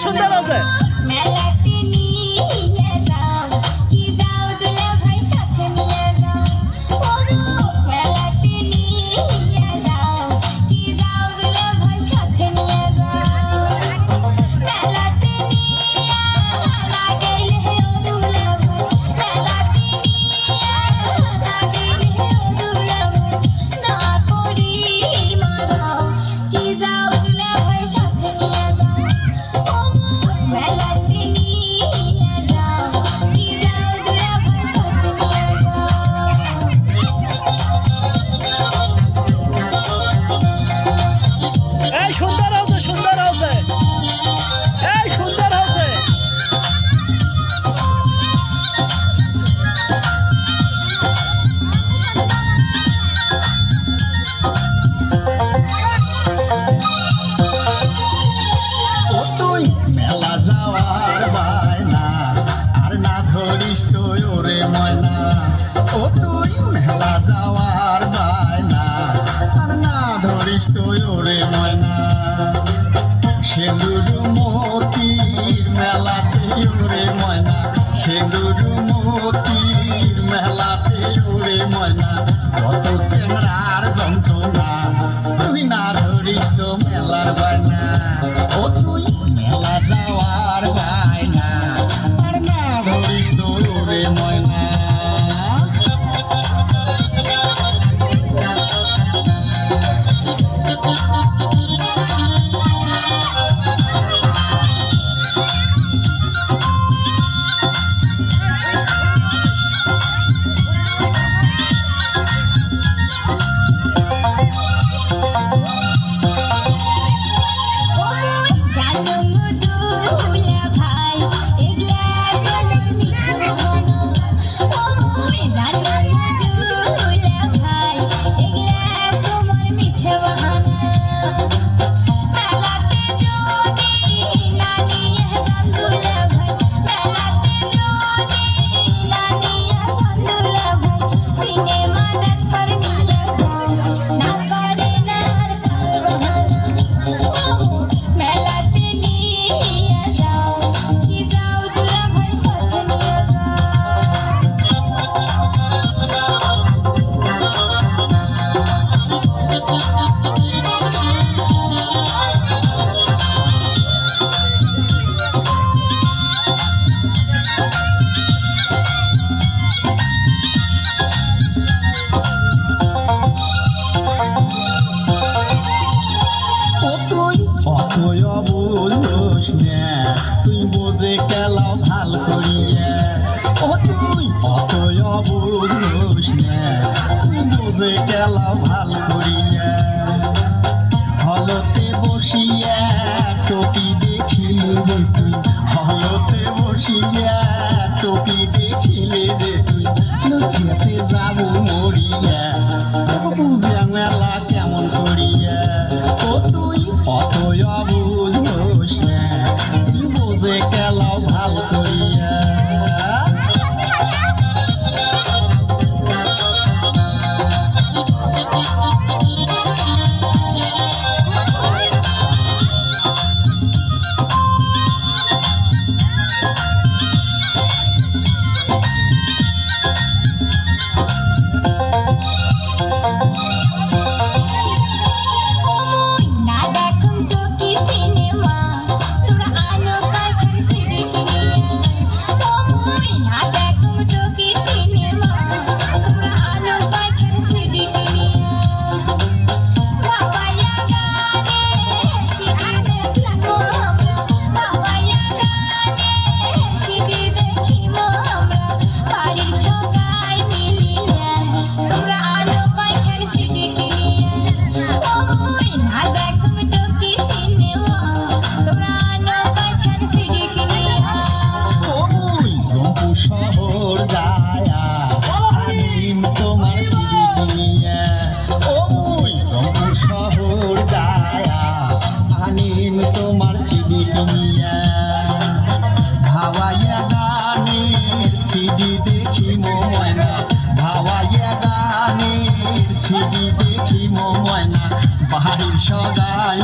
সুন্দর আছে। মেলাতে নিয়ে যাও কি যাও দুলা ভাই সাথে নিয়ে যাও ওরো মেলাতে নিয়ে যাও কি যাও দুলা ভাই সাথে নিয়ে যাও মেলাতে নিয়ে না গেলে ও দুলা ভাই মেলাতে নিয়ে না গেলে ও দুলা ভাই না করি মারাও কি যাও দুলা ভাই সাথে নিয়ে যাও মেলাতে নিয়ে যাও কি যাও দুলা ভাই সাথে নিয়ে এই সুন্দর আছে, সুন্দর আছে, এই সুন্দর আছে। ও তুই মেলা যাওয়ার বায়না আর না ধরিস তো ওরে ময়না। ও তুই মেলা যাওয়ার বায়না আর না ধরিস তো ওরে ময়না। সেন্দুর মতির মেলাতে ওরে ময়না, সেন্দুর মতির মেলাতে ওরে ময়না। যত চেংড়ার যন্ত্রণা তুই না ধরিস তো মেলার বায়না। ও তুই মেলা যাওয়ার বায়না আর না ধরিস তো ওরে ময়না। ওই জানো দুলা ভাই এগলা গণেশ মিছে বাহানা ওই জানো দুলা ভাই এগলা তোমার মিছে বাহানা মেলাতে যদি না নিয়ে যান দুলা ভাই মেলাতে যদি না নিয়ে যান দুলা ভাই সিনেমা দেখবার নিয়ে যাও না পারে না আর কাল বাহানা মেলাতে নিয়ে যাও কি যাও দুলা ভাই সাথে নিয়ে ও তুই অতয় বুঝোস না, তুই বোঝে কেলাও ভাল করিয়া। ও তুই অতয় বুঝোস না, তুই বোঝে কেলাও ভাল করিয়া। হলতে বসিয়া টপি দেখিলে রে তুই, হলতে বসিয়া টপি দেখিলে রে তুই লুচিয়াতে যাবো মরিয়া। বুঝে মেলা কেমন করিয়া। ও তুই অতয় বুঝোস না, তুই বোঝে কেলাও ভাল করিয়া। না দেখুন তো কি সিনেমা তোরা আনো কালকের সিডি কিনিয়া না দেখুন তো কি সিনেমা তোরা আনো কালকের সিডি কিনিয়া বাবায়া গানে সিডি দেখলাম আমরা বাবায়া গানে সিডি দেখিমো আমরা বাড়ির সবাই মিলিয়া তোরা আনো কালকের সিডি কিনিয়া না দেখুন তো কি সিনেমা তোরা আনো কালকের সিডি কিনিয়া ওই রংপুর শহর যায়া আনিম তোমার সিডি কিনিয়া। ওই রংপুর শহর যায়া আনিম তোমার সিডি কিনিয়া। ভাওয়াইয়া গানের সিডি দেখি ময়না, ভাওয়াইয়া গানের সিডি দেখি ময়না। বাড়ির সগাই